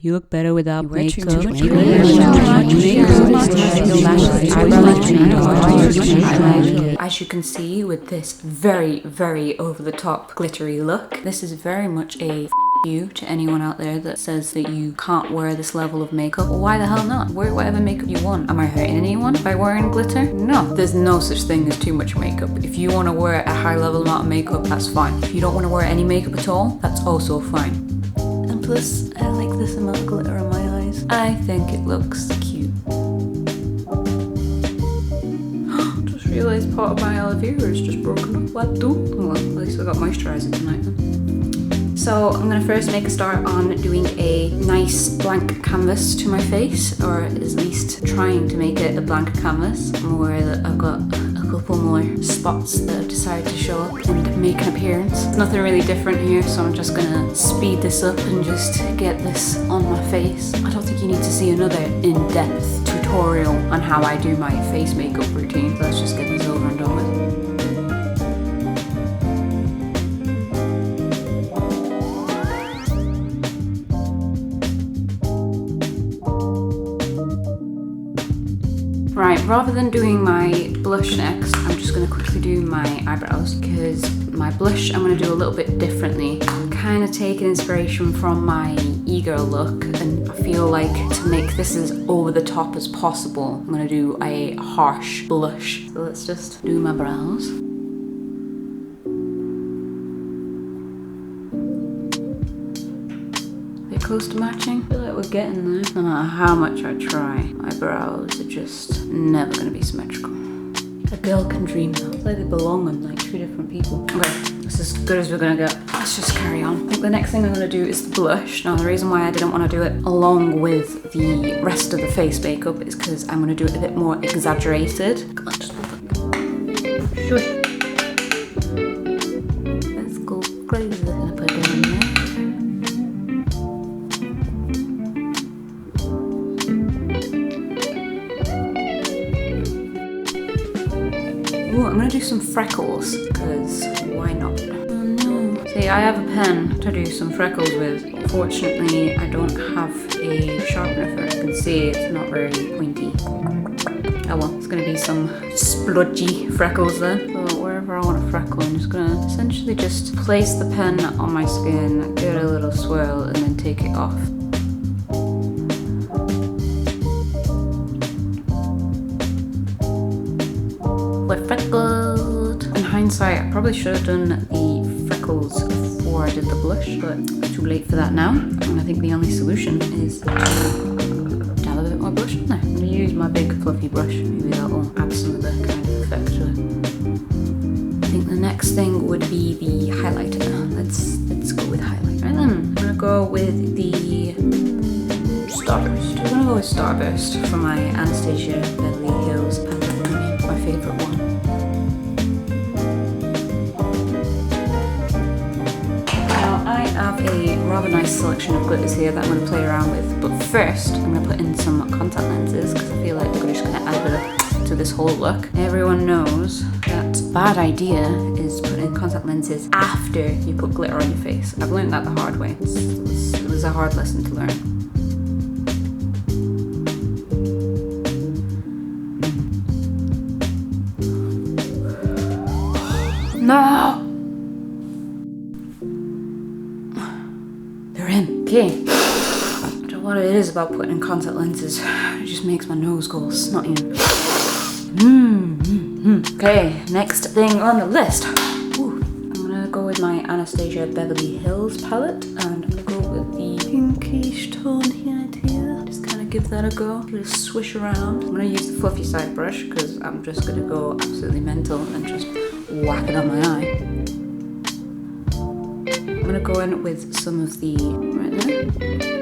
You look better without makeup. As you can see with this very, very over-the-top glittery look, this is very much a you to anyone out there that says that you can't wear this level of makeup. Well, why the hell not? Wear whatever makeup you want. Am I hurting anyone by wearing glitter? No. There's no such thing as too much makeup. If you want to wear a high level amount of makeup, that's fine. If you don't want to wear any makeup at all, that's also fine. And plus, I like this amount of glitter on my eyes. I think it looks cute. Just realised part of my aloe vera is just broken up. What do? Well, at least I got moisturiser tonight then. So I'm going to first make a start on doing a nice blank canvas to my face, or at least trying to make it a blank canvas. I'm aware that I've got a couple more spots that I've decided to show up and make an appearance. There's nothing really different here, so I'm just going to speed this up and just get this on my face. I don't think you need to see another in-depth tutorial on how I do my face makeup routine. So let's just get this over and done with. Right, rather than doing my blush next, I'm just going to quickly do my eyebrows, because my blush I'm going to do a little bit differently. I'm kind of taking inspiration from my e-girl look, and I feel like to make this as over the top as possible, I'm going to do a harsh blush. So let's just do my brows. Close to matching. I feel like we're getting there. No matter how much I try, my brows are just never going to be symmetrical. A girl can dream though. It's like they belong on like two different people. Okay, this is as good as we're going to get. Let's just carry on. I think the next thing I'm going to do is the blush. Now the reason why I didn't want to do it along with the rest of the face makeup is because I'm going to do it a bit more exaggerated. Come on, just look. Shush. Let's go crazy. I'm going to put it down there. Ooh, I'm gonna do some freckles, because why not? Oh no. See, I have a pen to do some freckles with. Unfortunately, I don't have a sharpener for it. You can see it's not very pointy. Oh well, it's gonna be some splodgy freckles then. So wherever I want a freckle, I'm just gonna essentially just place the pen on my skin, give it a little swirl, and then take it off. We're freckled. In hindsight, I probably should have done the freckles before I did the blush, but it's too late for that now. And I think the only solution is to dab a bit more blush on there. I'm gonna use my big fluffy brush. Maybe that will add some of the kind of effect to it. I think the next thing would be the highlighter. Let's go with highlight. Right then, I'm gonna go with the Starburst. I'm gonna go with Starburst for my Anastasia Beverly Hills palette. My favourite one. Now I have a rather nice selection of glitters here that I'm going to play around with, but first I'm going to put in some contact lenses because I feel like we're just going to add a bit to this whole look. Everyone knows that a bad idea is putting contact lenses after you put glitter on your face. I've learned that the hard way. It was a hard lesson to learn. No! They're in. Okay. I don't know what it is about putting in contact lenses. It just makes my nose go snotty. Okay, next thing on the list. Ooh. I'm gonna go with my Anastasia Beverly Hills palette, and I'm gonna go with the pinkish tone here. Just kind of give that a go. Just swish around. I'm gonna use the fluffy side brush because I'm just gonna go absolutely mental and just whack it on my eye. I'm going to go in with some of the right there.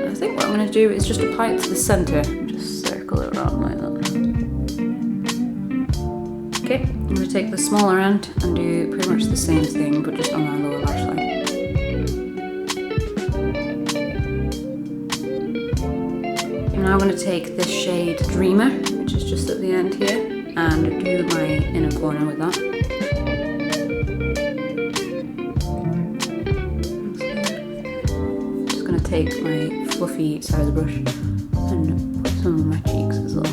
I think what I'm going to do is just apply it to the centre. Just circle it around like that. Okay, I'm going to take the smaller end and do pretty much the same thing, but just on my lower lash line. I'm now going to take this shade Dreamer, which is just at the end here, and do my inner corner with that. Take my fluffy side of the brush and put some on my cheeks as well.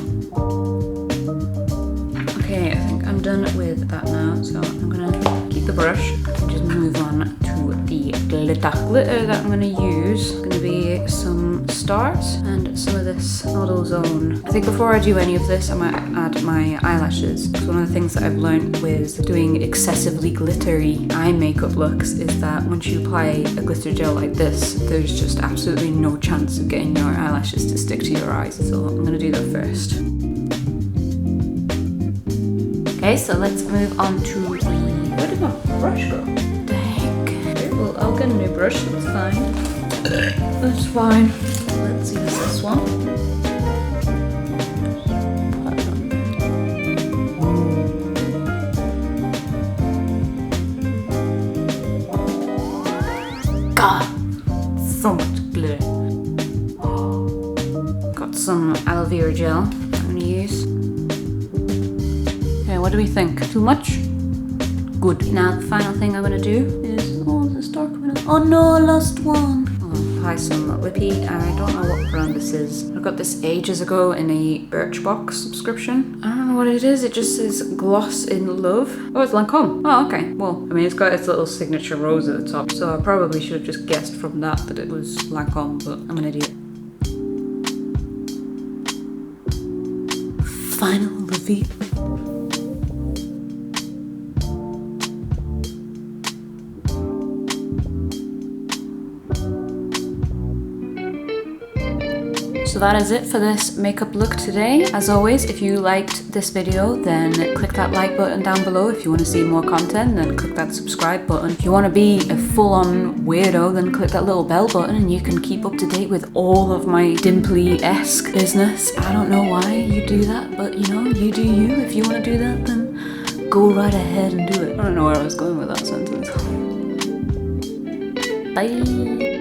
Okay, I think I'm done with that now, so I'm gonna keep the brush and just move on to the glitter. Glitter that I'm gonna use is gonna be some stars and some of this Model Zone. I think before I do any of this, I might add my eyelashes. Because one of the things that I've learned with doing excessively glittery eye makeup looks is that once you apply a glitter gel like this, there's just absolutely no chance of getting your eyelashes to stick to your eyes. So I'm gonna do that first. Okay, so let's move on to the... Where did my brush go? What the heck? Okay, well, I'll get a new brush, that's fine. That's fine. Let's use this one. God! So much glitter. Got some aloe vera gel I'm gonna use. Okay, what do we think? Too much? Good. Now the final thing I'm gonna do is, oh, there's a star coming up. Oh no, I lost one. I'll apply some whippy. I don't know what brand this is. I got this ages ago in a Birchbox subscription. I don't know what it is. It just says Gloss in Love. Oh, it's Lancome. Oh, okay. Well, I mean, it's got its little signature rose at the top, so I probably should have just guessed from that it was Lancome, but I'm gonna do it. Final reveal. So that is it for this makeup look today. As always, if you liked this video, then click that like button down below. If you want to see more content, then click that subscribe button. If you want to be a full-on weirdo, then click that little bell button and you can keep up to date with all of my dimply-esque business. I don't know why you do that, but you know, you do you. If you want to do that, then go right ahead and do it. I don't know where I was going with that sentence. Bye.